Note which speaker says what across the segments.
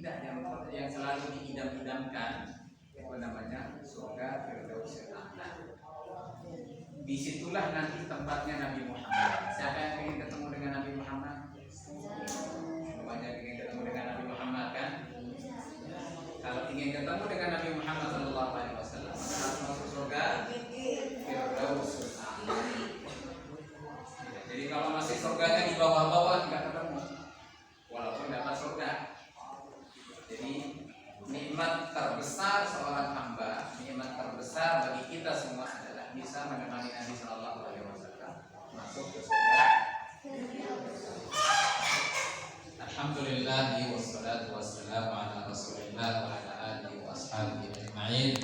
Speaker 1: Tidak, yang selalu diidam-idamkan apa namanya surga Firdausil A'la. Disitulah nanti tempatnya Nabi Muhammad. Siapa yang ingin ketemu dengan Nabi Muhammad? Semuanya ingin ketemu dengan Nabi Muhammad kan? Kalau ingin ketemu dengan Nabi Muhammad SAW, harus masuk surga Firdausil A'la. Jadi kalau masih surganya di bawah-bawah nggak ketemu, walaupun dapat surga. Jadi nikmat terbesar seorang hamba, nikmat terbesar bagi kita semua adalah bisa menemani Nabi Sallallahu Alaihi Wasallam masuk ke surga. Alhamdulillah wassalatu wassalamu ala Rasulillah wa ala alihi wa ashabihi ajma'in.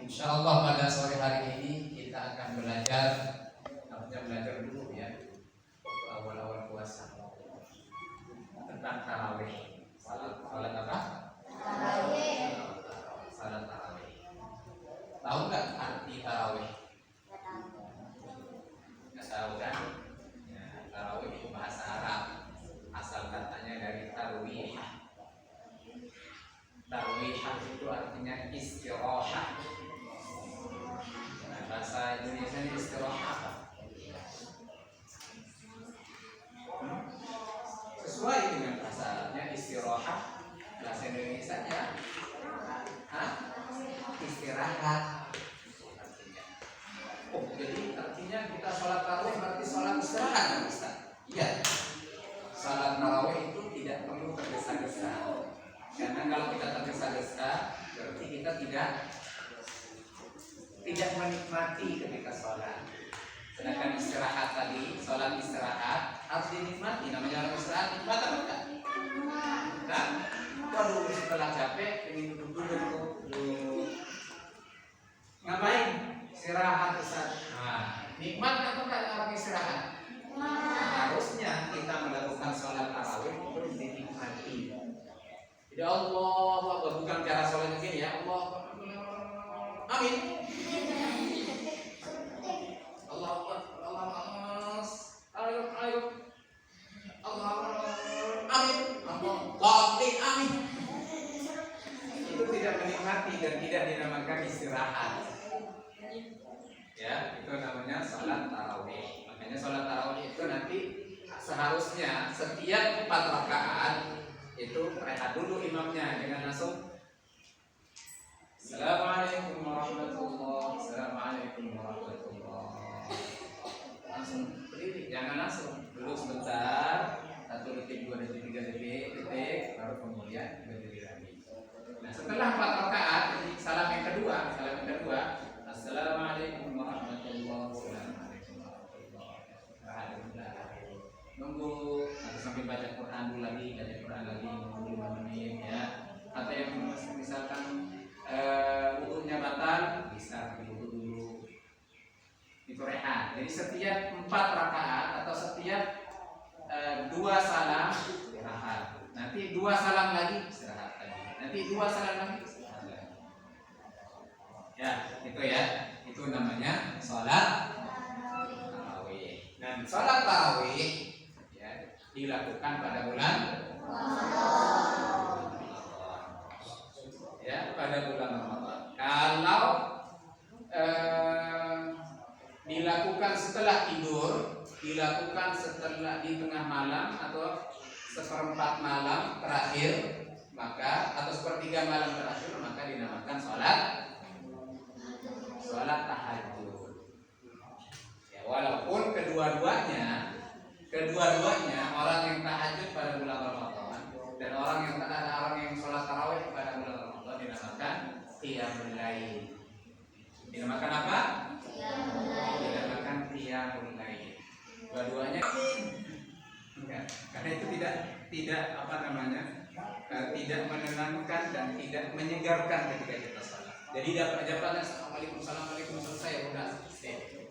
Speaker 1: Insyaallah pada sore hari ini kita akan belajar dulu ya, waktu awal-awal puasa tentang tarawih. Salat apa? Tarawih. Salat tarawih. Tahu nggak arti tarawih? Nggak tahu kan? Ya, tarawih itu bahasa Arab. Asal katanya dari tarwih. Tarwih itu artinya istirahat. Nah, bahasa Indonesia ini istirahat apa? Sesuai dengan bahasa Arabnya istirahat, bahasa Indonesia nya istirahat artinya. Oh, jadi artinya kita sholat tarawih berarti sholat istirahat kan Ustaz? Iya. Sholat tarawih itu tidak perlu tergesa-gesa. Karena kalau kita tergesa-gesa berarti kita tidak menikmati ketika sholat. Sedangkan istirahat tadi, sholat istirahat harus dinikmati. Namanya orang istirahat nikmat apa enggak? Nah, waduh setelah capek ingin duduk. Ngapain? Istirahat Ustaz. Nah, nikmat atau enggak orang istirahat? Harusnya kita melakukan sholat tarawih itu dinikmati. Tidak Allah, bukan cara sholat begini ya Allah. Amin. Amin. Itu tidak menikmati dan tidak dinamakan istirahat. Ya, itu namanya salat tarawih. Makanya salat tarawih itu nanti seharusnya setiap 4 rakaat itu rehat dulu imamnya, jangan langsung Assalamualaikum warahmatullahi wabarakatuh. Langsung berdiri, jangan langsung. Dulu sebentar, 1 detik, 2 detik, 3 detik, baru kemudian berdiri lagi. Nah, setelah 4 rakaat, jadi salam yang kedua, Assalamualaikum warahmatullahi wabarakatuh. Nunggu, nanti sambil baca Quran dulu lagi, nunggu 5 menit ya. Atau yang misalkan wudunya batal, bisa wudu dulu. Itu rehat. Jadi setiap 4 rakaat atau setiap 2 salam istirahat. Nanti 2 salam lagi istirahat lagi. Nanti 2 salam lagi istirahat lagi. Ya, itu ya. Itu namanya sholat tarawih. Dan sholat tarawih ya, dilakukan pada bulan ya, pada bulan Ramadan. Kalau dilakukan setelah tidur, dilakukan setelah di tengah malam atau seperempat malam terakhir, maka atau sepertiga malam terakhir, maka dinamakan sholat tahajud. Ya, walaupun kedua-duanya orang yang tahajud pada bulan Ramadan dan orang yang sholat tarawih pada bulan Ramadan dinamakan qiyamul lail. Dinamakan apa? Dinamakan qiyamul lail. Dua-duanya karena itu tidak apa namanya, tidak menenangkan dan tidak menyegarkan ketika kita sholat. Jadi jawabannya assalamualaikum selesai udah.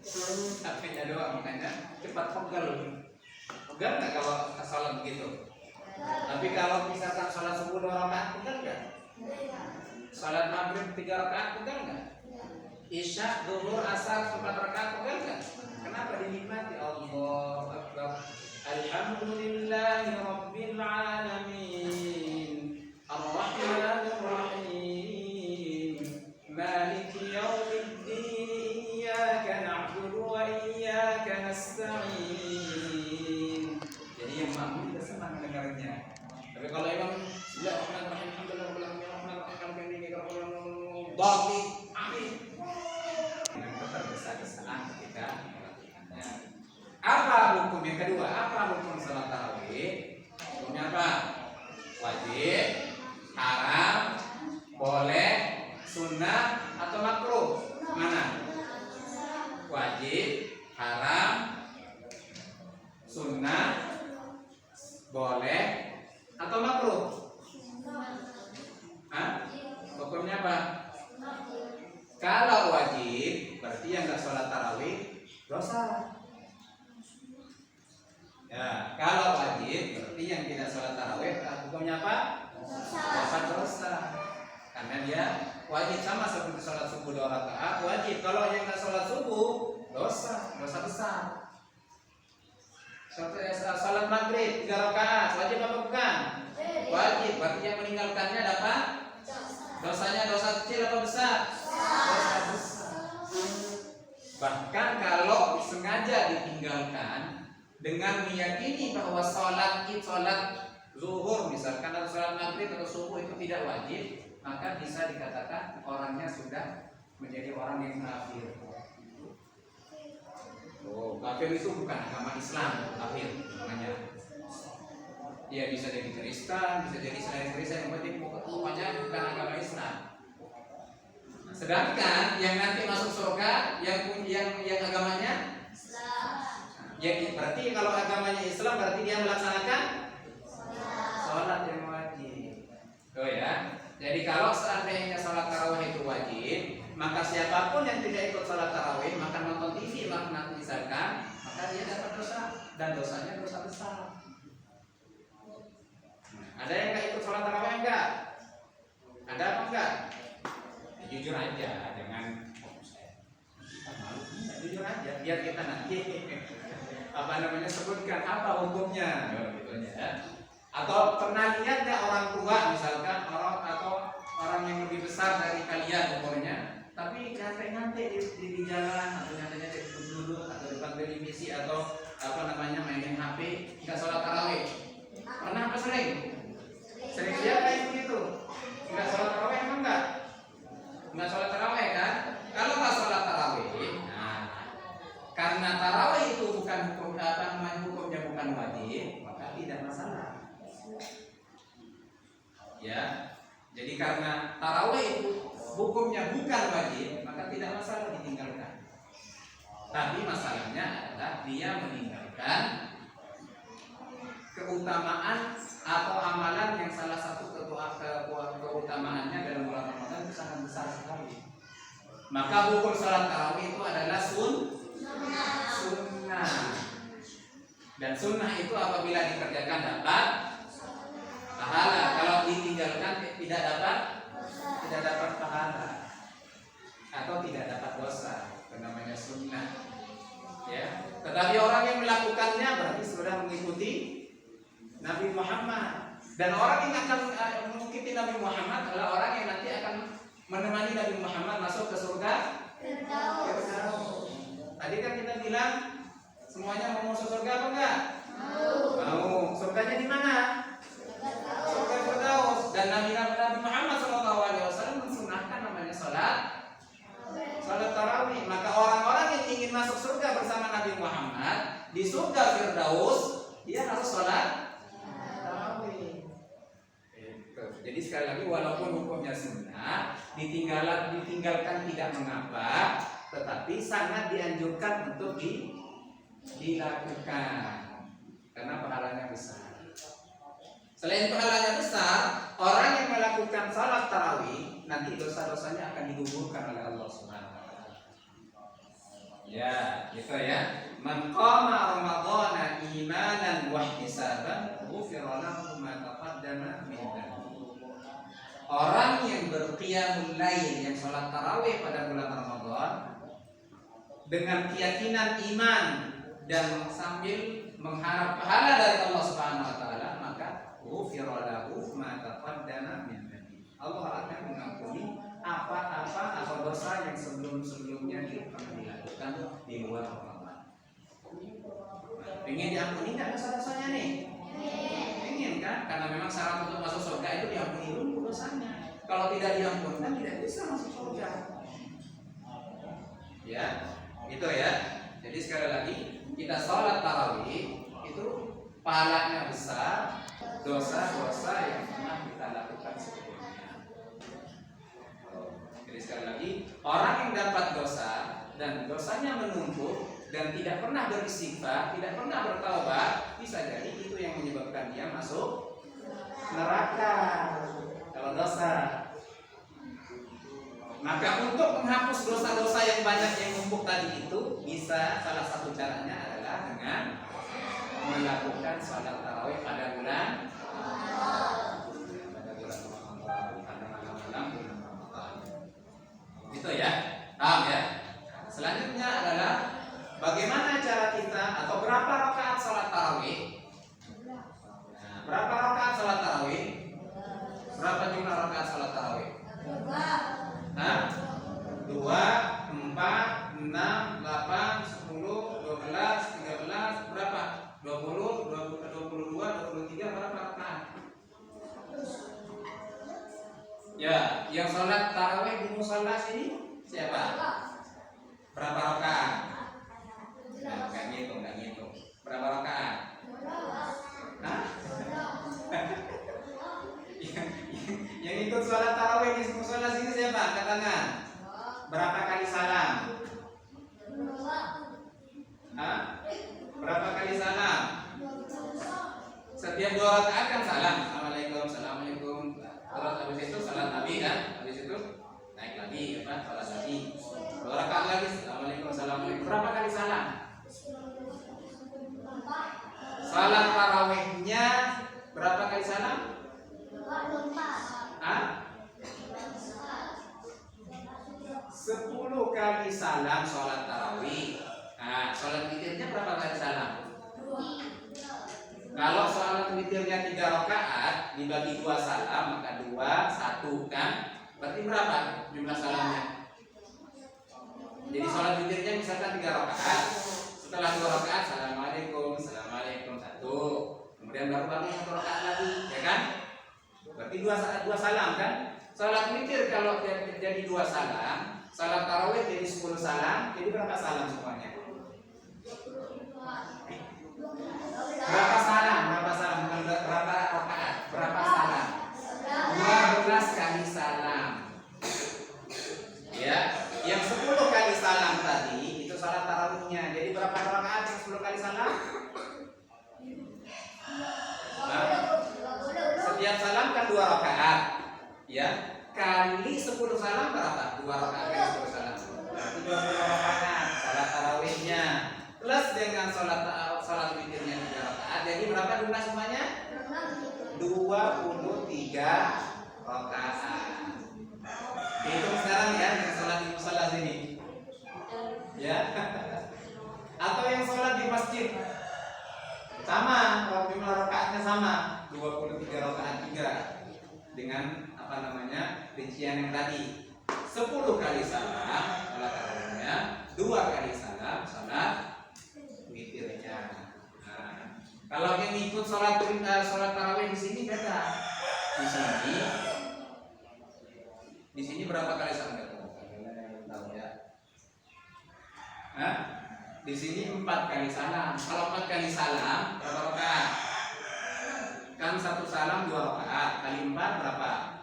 Speaker 1: Tapi doang, makanya cepat pegal nggak kalau sholat begitu. Tapi kalau misalkan sholat subuh 2 rakaat pegal nggak? Sholat maghrib 3 rakaat pegal nggak? Isya, zuhur, asar 4 rakaat pegal nggak? Kenapa dinikmati? Allahu Akbar. Alhamdulillahi Rabbil Alamin. nasta'in. Jadi yang makmum juga senang mendengarnya. Tapi kalau imam amin. Dengan tergesa-gesaan ketika melakukannya. Apa hukum yang kedua? Apa hukum salat tarawih? Hukumnya apa? Wajib, haram, boleh, sunnah atau makruh? Mana? Wajib, haram, sunnah, boleh atau makruh? Hah? Hukumnya apa? Kalau wajib, berarti yang nggak sholat tarawih dosa. Ya, kalau wajib, berarti yang tidak sholat tarawih hukumnya apa? Dosa. Karena dia wajib, sama seperti sholat subuh 2 rakaat wajib. Kalau yang nggak sholat subuh dosa besar. Sholat maghrib 3 rakaat wajib apa bukan? Wajib. Berarti yang meninggalkannya dapat dosanya dosa kecil apa besar? Dosa besar. Bahkan kalau sengaja ditinggalkan dengan meyakini bahwa sholat zuhur misalkan atau sholat maghrib atau subuh itu tidak wajib, maka bisa dikatakan orangnya sudah menjadi orang yang kafir. Kafir itu bukan agama Islam, kafir namanya. Dia bisa jadi Kristen, bisa jadi selain Kristen, yang penting pokoknya bukan agama Islam. Sedangkan yang nanti masuk surga yang agamanya Islam. Ya, berarti kalau agamanya Islam berarti dia melaksanakan sholat yang wajib. Oh ya. Jadi kalau seandainya sholat tarawih itu wajib, maka siapapun yang tidak ikut sholat tarawih, maka nonton TV misalkan, maka dia dapat dosa dan dosanya dosa besar. Ada yang nggak ikut sholat tarawih enggak? Ada apa enggak? Ya, jujur aja, jangan jujur aja, biar kita nanti sebutkan apa hukumnya, gitu ya. Atau pernah lihat nggak orang tua misalkan orang yang lebih besar dari kalian umurnya, tapi nyantai di jalan atau nyantai duduk atau depan televisi atau mainin HP, nggak sholat tarawih. Pernah apa sering? Sering lihat kayak begitu. Nggak sholat tarawih emang nggak? Nggak sholat tarawih kan? Kalau nggak sholat tarawih, karena tarawih itu bukan hukumnya bukan wajib, maka tidak masalah. Ya, jadi karena tarawih itu hukumnya bukan wajib, maka tidak masalah ditinggalkan. Tapi masalahnya adalah dia meninggalkan keutamaan atau amalan yang salah satu keutamaannya dalam bulan Ramadan itu sangat besar sekali. Maka hukum salat tarawih itu adalah sunnah. Dan sunnah itu apabila dikerjakan dapat pahala, kalau ditinggalkan tidak dapat pahala atau tidak dapat dosa. Itu namanya sunnah. Ya. Tetapi orang yang melakukannya berarti sudah mengikuti Nabi Muhammad. Dan orang yang akan mengikuti Nabi Muhammad adalah orang yang nanti akan menemani Nabi Muhammad masuk ke surga Firdaus. Tadi kan kita bilang semuanya mau masuk surga apa enggak? Mau. Surganya di mana? Surga Firdaus. Dan Nabi Muhammad SAW mensunahkan namanya salat tarawih. Maka orang-orang yang ingin masuk surga bersama Nabi Muhammad di surga Firdaus, dia harus salat tarawih. Jadi sekali lagi, walaupun hukumnya sunnah, ditinggalkan tidak mengapa, tetapi sangat dianjurkan untuk dilakukan karena pahalanya besar. Selain pahalanya besar, orang yang melakukan salat tarawih nanti dosa-dosanya akan digugurkan oleh Allah Subhanahu wa taala. Ya, gitu ya. Man qama ramadhana imanan wa ihtisaban, ghufira lahu ma taqaddama min dhanbi. Orang yang berqiyamul lail, yang salat tarawih pada bulan Ramadan dengan keyakinan iman dan sambil mengharap pahala dari Allah Subhanahu wa taala, maka ghufira lahu ma taqaddama min dhanbi. Allah akan mengampuni apa dosa yang sebelum-sebelumnya dia pernah dilakukan di luar Ramadan. Ingin diampuni nggak dosa-dosanya nih? Ingin kan? Karena memang syarat untuk masuk surga itu diampuni dulu dosanya. Kalau tidak diampuni kan tidak bisa masuk surga. Ya, itu ya. Jadi sekali lagi kita sholat tarawih itu pahalanya besar, dosa-dosa yang pernah kita lakukan sebelumnya. Jadi sekali lagi orang yang dapat dosa dan dosanya menumpuk dan tidak pernah beristighfar, tidak pernah bertaubat, bisa jadi itu yang menyebabkan dia masuk neraka kalau dosa. Maka untuk menghapus dosa-dosa yang banyak yang numpuk tadi itu, bisa salah satu caranya adalah dengan melakukan sholat tarawih pada bulan Ramadan. Itu ya, paham ya? Selanjutnya adalah bagaimana cara kita atau berapa rakaat sholat tarawih? Berapa rakaat sholat tarawih? Berapa jumlah rakaat sholat tarawih? 2, 4, 6, 8, 10, 12, 13, berapa? 20, 22, 23, berapa rakaat? Ya, yang sholat tarawih di musola sini siapa? Berapa rakaat? Nah, nggak ngitung. Berapa rakaat? Hah? Yang ikut sholat tarawih di musola sini siapa? Angkat tangan. Berapa kali salam? Hah? Berapa kali salam? Setiap 2 rakaat kan salam. Assalamualaikum. Terus habis itu salat Nabi kan? Habis itu naik lagi apa? Salat Nabi. 2 rakaat lagi. Assalamualaikum. Berapa kali salam? Salat tarawihnya berapa kali salam? 10 kali salam sholat tarawih. Nah, sholat witirnya berapa kali salam? Kalau sholat witirnya 3 rakaat dibagi 2 salam, maka 2, 1 kan? Berarti berapa jumlah salamnya? Jadi sholat witirnya misalkan 3 rakaat. Setelah 2 rakaat, assalamualaikum, 1. Kemudian baru bangun 1 rakaat lagi, ya kan? Berarti 2 salam kan? Salat witir kalau jadi 2 salam, salat tarawih jadi 10 salam, jadi berapa salam semuanya? Berapa salam? Bukan berapa rakaat, berapa salam? 12 kali salam. Ya, yang 10 kali salam tadi itu salat tarawihnya. Jadi berapa rakaat yang 10 kali salam? Setiap salam kan 2 rakaat, ya, kali 10 salam berapa? 2 rakaat kali 10 salam, berarti 20 rakaat salat tarawihnya, plus dengan salat witirnya 3 rakaat, jadi berapa jumlah semuanya? 23 rakaat. Hitung sekarang ya, yang salat di musola sini, ya, atau yang salat di masjid. Sama, jumlah rakaatnya sama, 23 rakaat juga dengan apa namanya rincian yang tadi. 10 kali salam salat tarawihnya, 2 kali salam salat witirnya. Nah, kalau yang ikut salat tarawih di sini beda. Di sini berapa kali salam tahu ya? Hah? Di sini 4 kali salam. Kalau 4 kali salam berapa rakaat? Kan 1 salam 2 rakaat. Kali 4 berapa?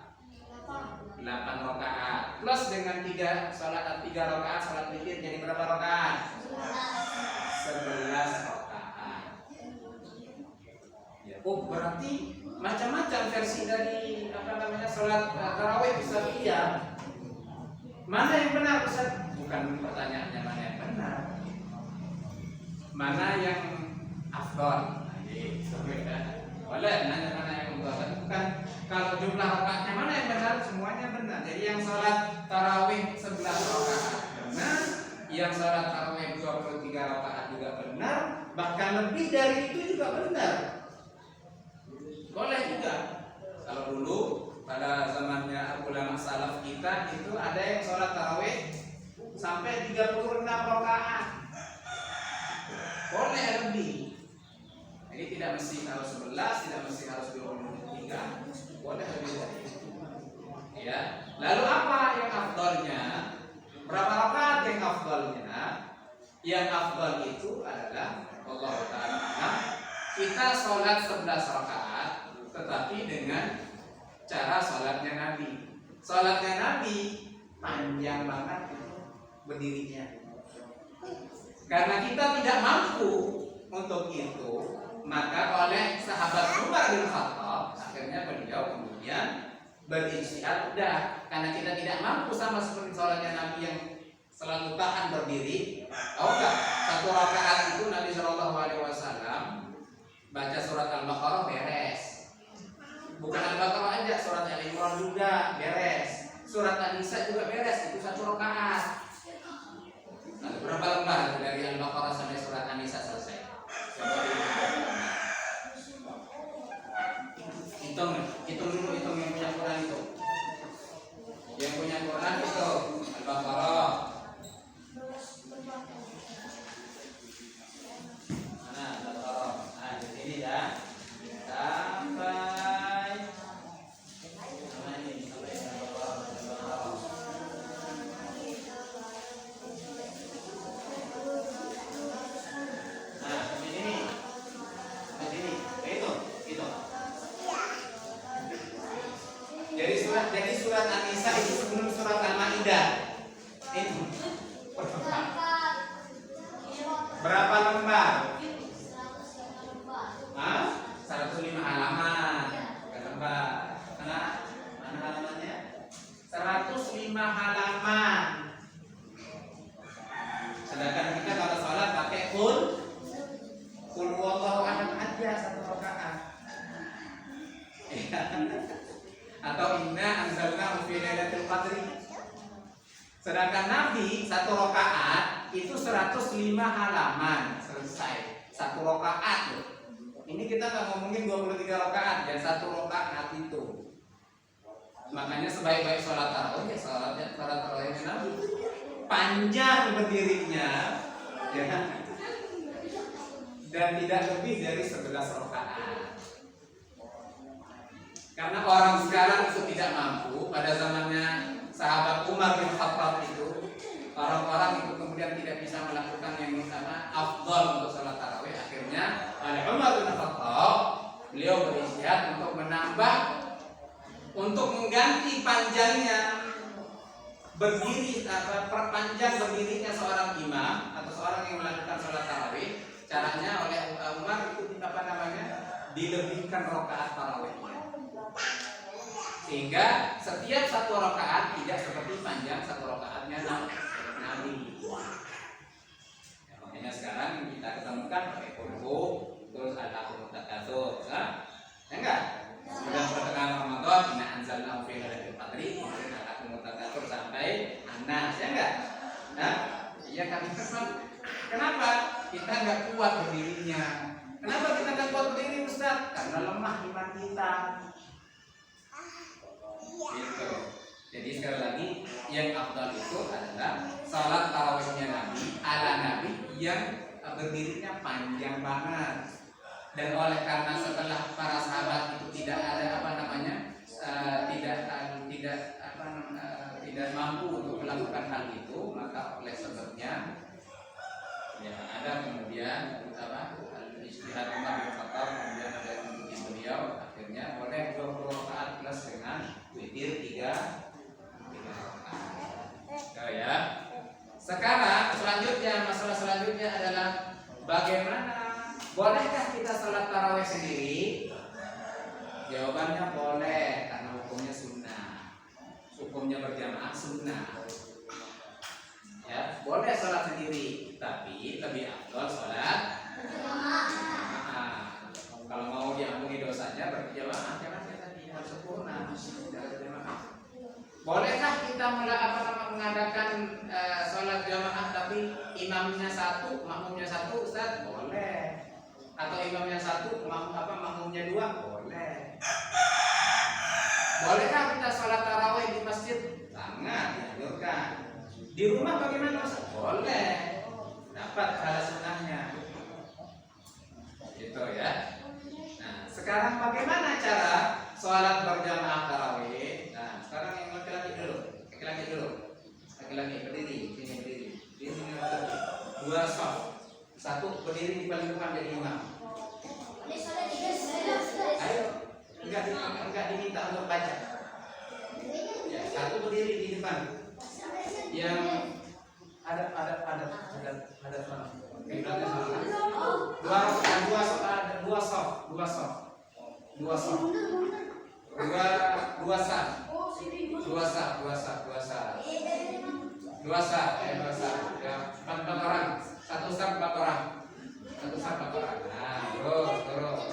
Speaker 1: 8 rakaat. Plus dengan 3 rakaat salat witir jadi berapa rakaat? 11 rakaat. Ya, oh berarti macam-macam versi dari apa namanya salat tarawih bisa iya. Mana yang benar Ustaz? Bukan pertanyaannya mana yang benar. Mana yang afdal? Boleh nanya mana yang afdal. Bukan kalau jumlah rakaatnya mana yang benar, semuanya benar. Jadi yang salat tarawih 11 rakaat benar, yang salat tarawih 23 rakaat juga benar, bahkan lebih dari itu juga benar. Boleh juga. Kalau dulu pada zamannya ulama salaf kita itu ada yang salat tarawih sampai 36 rakaat. Boleh lebih. Jadi tidak mesti harus 11, tidak mesti harus 23, boleh lebih dari itu. Ya. Lalu apa yang afdalnya? Berapa rakaat yang afdalnya? Yang afdal itu adalah Allah Ta'ala kita sholat 11 rakaat, tetapi dengan cara sholatnya Nabi. Sholatnya Nabi panjang banget berdirinya. Karena kita tidak mampu untuk itu, maka oleh sahabat Umar bin Khattab akhirnya beliau kemudian berijtihad, udah, karena kita tidak mampu sama seperti sholatnya Nabi yang selalu tahan berdiri. Tahu nggak? Satu rakaat itu Nabi Shallallahu Alaihi Wasallam baca surat Al-Baqarah beres. Bukan Al-Baqarah aja, surat Al-Imran juga beres, surat An-Nisa juga beres. Itu satu rakaat. Nah, berapa lembar dari Al-Baqarah sampai surat An-Nisa selesai? Hitung dulu, hitung yang punya Quran itu. Yang punya Quran itu Al-Baqarah. Mana Al-Baqarah? Nah, di sini ya. Sampai mana ini? Sampai Al-Baqarah. Nah, di sini. Di sini. Itu. Jadi surat An-Nisa itu sebelum surat Al-Maidah. Itu. Berapa lembar? 105 halaman. Bukan lembar. Mana halamannya? 105 halaman. Sedangkan kita kalau sholat pakai qul huwallahu ahad aja satu rakaat. Atau inna anzalnahu fi lailatul qadri. Sedangkan Nabi satu rakaat itu 105 halaman selesai. Satu rakaat loh. Ini kita nggak ngomongin 23 rakaat, dan satu rakaat itu. Makanya sebaik-baik sholat tarawih ya sholat tarawihnya Nabi. Panjang berdirinya, ya, dan tidak lebih dari 11 rakaat. Karena orang sekarang itu tidak mampu. Pada zamannya sahabat Umar bin Khattab itu, orang-orang itu kemudian tidak bisa melakukan yang sama afdal untuk sholat tarawih. Akhirnya oleh Umar bin Khattab, beliau berijtihad untuk menambah, untuk mengganti panjangnya berdiri, perpanjang berdirinya seorang imam atau seorang yang melakukan sholat tarawih. Caranya oleh Umar itu dilebihkan rakaat tarawihnya. Sehingga setiap satu rakaat tidak seperti panjang satu rakaatnya Nabi. Ya, makanya sekarang kita ketemukan pakai qulhu, terus al-taqul takatsur, ya enggak? Kemudian pertengahan Ramadan inna anzalnahu fi lailatul qadri, kemudian al-taqul takatsur sampai An-Nas, ya enggak? Nah, iya kan? Kenapa kita enggak kuat berdirinya? Kenapa kita enggak kuat berdiri, Ustaz? Karena lemah iman kita. Gitu. Jadi sekali lagi yang afdal itu adalah salat tarawihnya Nabi ala Nabi yang berdirinya panjang banget. Dan oleh karena setelah para sahabat itu tidak ada tidak mampu untuk melakukan hal itu, maka oleh sebabnya ya ada kemudian istihad Umar bin Khattab, kemudian ada yang mengikuti beliau, akhirnya boleh 20 rakaat plus dengan witir 3 rakaat. Ya. Sekarang masalah selanjutnya adalah bagaimana, bolehkah kita salat tarawih sendiri? Jawabannya boleh, karena hukumnya sunnah. Hukumnya berjamaah sunnah. Ya, boleh salat sendiri, tapi lebih afdal salat jamaah. Kalau mau diampuni dosanya berjamaah, karena kita tidak sempurna. Bolehkah kita mengadakan sholat jamaah tapi imamnya satu, makmumnya satu, Ustaz? Boleh. Atau imamnya satu, makmumnya dua? Boleh. Bolehkah kita sholat tarawih di masjid? Sangat dianjurkan. Di rumah bagaimana, Ustaz? Boleh. Dapat pahala sunnahnya. Gitu ya. Sekarang bagaimana cara sholat berjamaah tarawih? Nah, sekarang yang laki-laki dulu. Laki-laki berdiri, sini berdiri. Di sini laki-laki. 2 shaf. 1 berdiri di paling depan jadi imam. Ayo, enggak diminta untuk baca. Ya, 1 berdiri di depan. Yang ada sana. Di belakang sana. 2 saf. Ya, 4 orang. 1 saf 4 orang. Nah, terus.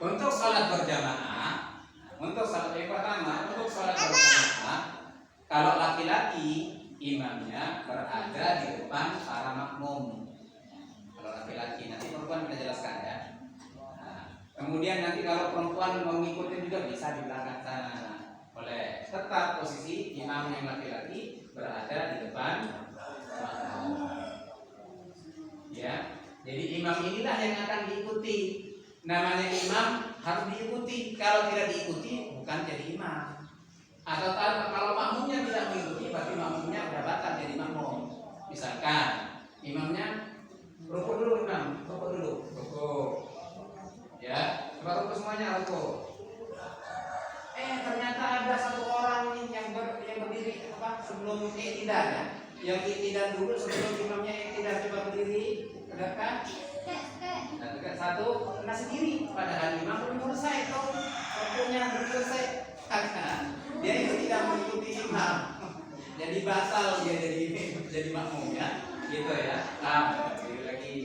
Speaker 1: Untuk sholat berjamaah, untuk sholat berjamaah, kalau laki-laki imamnya berada di depan para makmum. Kalau laki-laki, nanti perempuan kita jelaskan ya. Nah, kemudian nanti kalau perempuan mau ngikutin juga bisa di belakang sana. Boleh. Tetap posisi imam yang laki-laki berada di depan makmum. Ya. Jadi imam inilah yang akan diikuti. Namanya imam harus diikuti. Kalau tidak diikuti bukan jadi imam. Atau kalau makmumnya tidak mengikuti, berarti makmumnya sudah batal jadi makmum. Misalkan imamnya rukuk dulu, ya, coba rukuk semuanya rukuk. Ternyata ada 1 orang nih yang berdiri sebelum iktidal ya. Yang iktidal dulu sebelum imamnya iktidal, coba berdiri ke depan. Nah, dekat 1 kena sendiri, padahal imam belum selesai tuh. Rukuknya belum selesai. Dia itu tidak mengikuti imam, jadi batal dia jadi makmum ya, gitu ya. Lagi.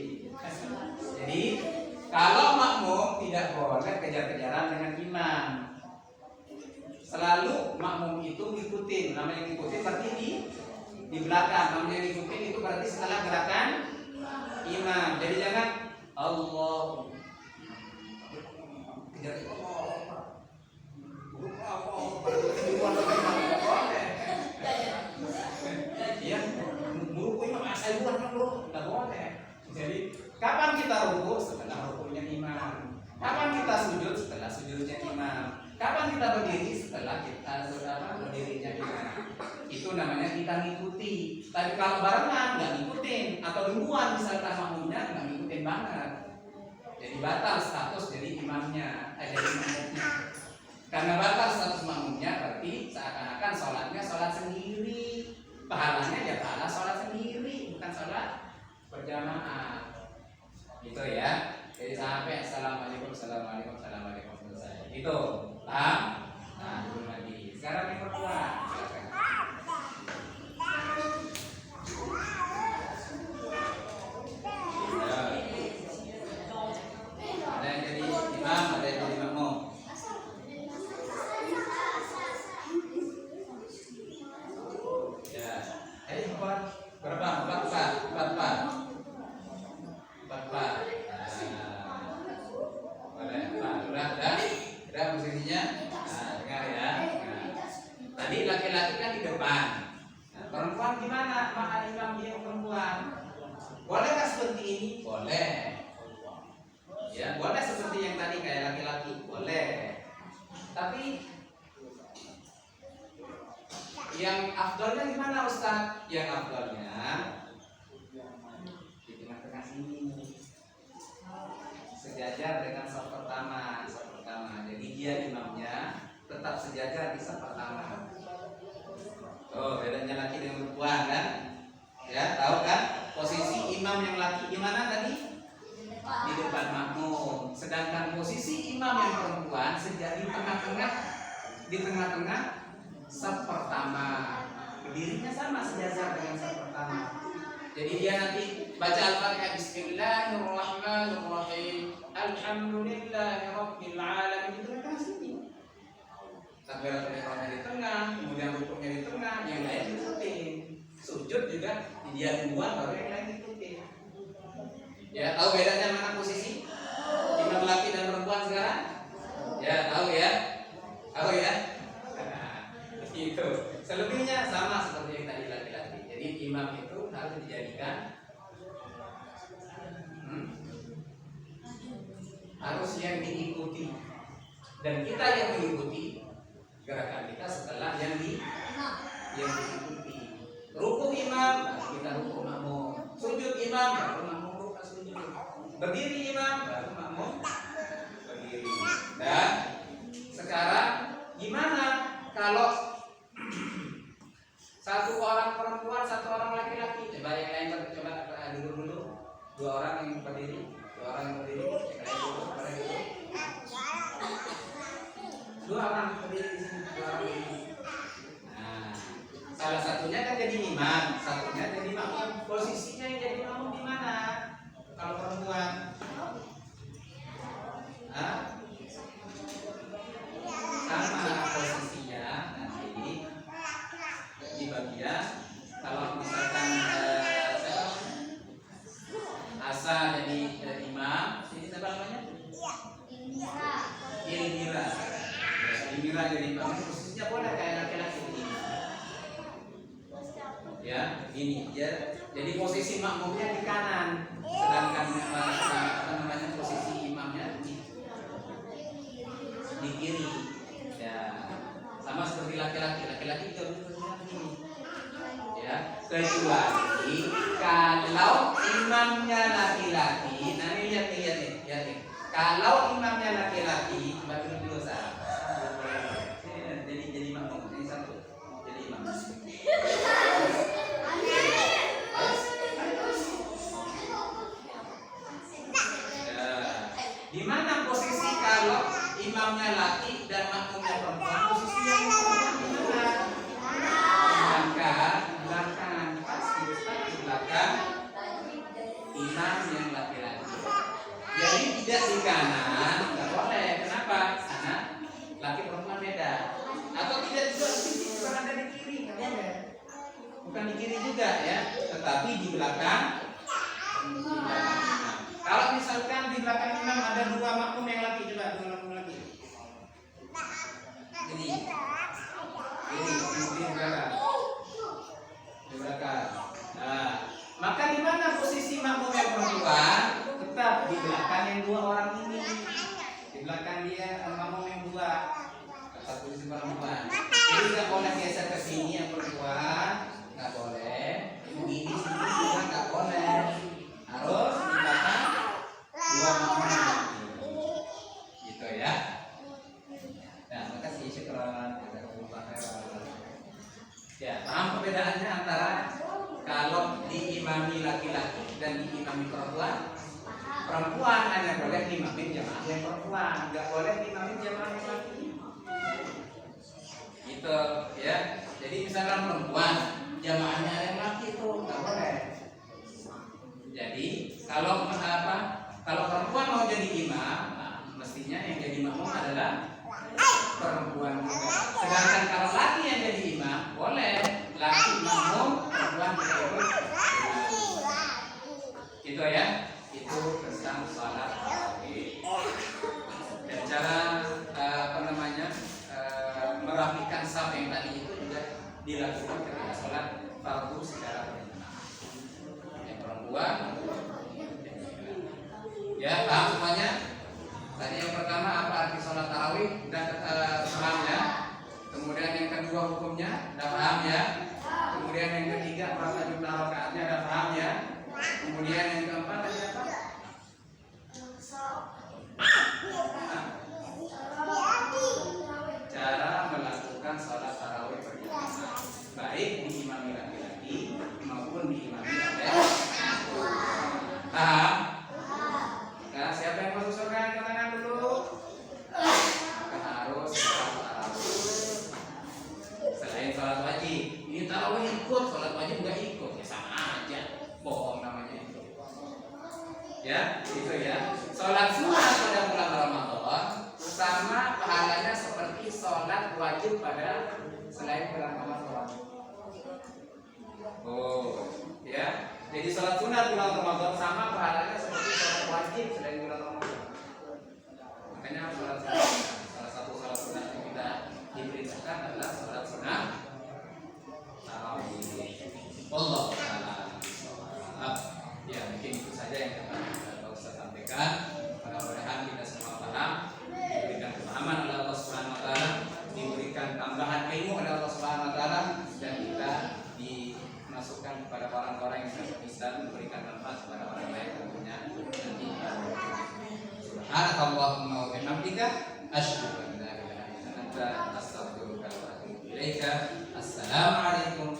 Speaker 1: Jadi kalau makmum tidak boleh kejar-kejaran dengan imam. Selalu makmum itu ngikutin. Namanya ngikutin berarti di belakang. Namanya ngikutin itu berarti setelah gerakan imam. Jadi jangan Allah kejar Jadi kapan kita rukuk? Setelah rukuknya imam. Kapan kita sujud? Setelah sujudnya imam. Kapan kita berdiri? Setelah kita berdirinya imam. Itu namanya kita ngikuti. Tapi kalau barengan nggak ngikutin atau duluan misalkan makmumnya nggak ngikutin banget, jadi batal status jadi imamnya, jadi makmumnya. Karena batal status makmumnya berarti seakan-akan sholatnya sholat sendiri. Pahalanya ya pahala sholat sendiri, bukan sholat berjamaah. Gitu ya. Jadi sampai assalamualaikum selesai. Itu paham? Nah, dulu lagi. Sekarang yang kedua. Ada yang jadi imam, ada yang jadi makmum. Berapa? 4. Udah posisinya. Nah, dengar ya. Nah, tadi laki-laki kan di depan. Nah, perempuan gimana? Maka imam dia perempuan. Bolehkah seperti ini? Boleh. Ya, boleh seperti yang tadi kayak laki-laki, boleh. Tapi yang afdolnya gimana Ustaz? Yang afdolnya di tengah-tengah sini, sejajar dengan saf pertama. Jadi dia imamnya tetap sejajar di saf pertama. Oh, bedanya laki dengan perempuan kan? Ya, tahu kan? Posisi imam yang laki gimana tadi? Di depan makmum. Sedangkan posisi imam yang perempuan di tengah-tengah saf pertama. Berdirinya sama sejajar dengan saf pertama. Jadi dia nanti baca Al-Fatihah Bismillahirrahmanirrahim. Alhamdulillahirabbil alamin. Itu kan sini. Takbiratul ihramnya di tengah, kemudian rukuknya di tengah, yang lain diikutin. Sujud juga dia duluan baru yang lain diikutin. Ya, tahu bedanya mana posisi imam laki dan perempuan sekarang? Ya, tahu ya? Tahu ya? Itu. Selebihnya sama seperti yang tadi laki-laki. Jadi imam itu harus dijadikan harus yang diikuti, dan kita yang mengikuti gerakan kita setelah yang diikuti. Ruku imam, baru kita ruku makmum. Sujud imam, baru makmum ruku sujud. Berdiri imam, baru makmum berdiri. Dan sekarang gimana kalau satu orang perempuan, satu orang laki-laki? Coba yang lain coba dulu. Dua orang yang berdiri, yang lain dulu, dua orang berdiri di sini, dua orang berdiri. Nah, salah satunya kan jadi imam, satunya jadi makmum. Posisinya yang jadi makmum di mana? Kalau perempuan? Sama posisinya nanti di bagian, kalau misalkan Asa jadi imam, ini siapa namanya? Ilmira jadi imam, posisinya boleh kayak laki-laki begini. Ya, ini ya. Jadi posisi makmumnya di kanan, sedangkan apa namanya posisi imamnya di kiri. Ya, sama seperti laki-laki juga posisinya begini. Ya, kecuali kalau imamnya laki-laki. Nah, ini lihat nih. Kalau imamnya laki-laki, bagi dulu sah. Jadi makmum ini satu. Jadi imam. Di mana posisi kalau imamnya laki dan makmumnya perempuan? Posisi yang perempuan di mana? Belakang, pasti di belakang imam yang laki-laki. Jadi tidak di kanan, nggak boleh. Kenapa? Karena laki perempuan beda. Atau tidak juga di sini, bukan ada di kiri, nggak boleh. Bukan di kiri juga ya, tetapi di belakang. Kalau misalkan di belakang imam ada dua makmum yang laki, coba dua makmum laki. Ini di belakang. Di belakang. Nah, maka di mana posisi makmum yang perempuan? Tetap di belakang yang dua orang ini. Di belakang dia makmum yang dua. Tetap posisi perempuan. Jadi nggak boleh geser ke sini yang perempuan, nggak boleh. Begini sini juga nggak boleh. Harus di belakang dua makmum laki. Gitu ya. Nah, makasih syukran. Ya, paham perbedaannya antara kalau diimami laki-laki dan diimami perempuan? Perempuan hanya boleh diimamin jamaah yang perempuan, nggak boleh diimamin jamaah yang laki. Gitu ya. Jadi misalkan perempuan jamaahnya ada yang laki itu nggak boleh. Jadi kalau perempuan mau jadi imam, nah, mestinya yang jadi makmum adalah perempuan juga. Sedangkan kalau laki yang jadi imam, boleh laki makmum, perempuan bisa ikut. Gitu ya. Itu tentang salat tarawih. Dan cara merapikan saf yang tadi itu juga dilakukan ketika salat fardu secara berjamaah. Yang perempuan, ya paham semuanya? Tadi yang pertama apa arti salat tarawih? Udah paham ya? Kemudian yang kedua hukumnya, udah paham ya? Kemudian yang ketiga berapa jumlah rakaatnya, udah paham ya? Kemudian yang keempat tadi apa? Cara melakukan salat tarawih berjamaah, baik diimami laki-laki maupun diimami oleh paham? Nah, siapa yang masuk surga angkat tangan dulu? Maka harus salat tarawih. Selain salat wajib, ini tarawih ikut, salat wajib nggak ikut, ya sama aja, bohong namanya itu. Ya, itu ya. Salat sunat pada bulan Ramadan sama pahalanya seperti salat wajib pada selain bulan Ramadan. Oh, ya. Jadi salat sunat bulan Ramadan sama pahalanya seperti salat wajib selain bulan Ramadan. Makanya salat sunat, salah satu salat sunat yang kita diperintahkan adalah salat sunat tarawih. Wallahu a'lam. Ya, mungkin itu saja yang dapat kita sampaikan. Mudah-mudahan kita tambahan ilmu oleh Allah Subhanahu wa taala dan kita dimasukkan kepada orang-orang yang bisa memberikan manfaat kepada orang lain tentunya nanti. Subhanakallahumma wa bihamdika asyhadu an la ilaha illa anta astaghfiruka wa atubu ilaika. Assalamualaikum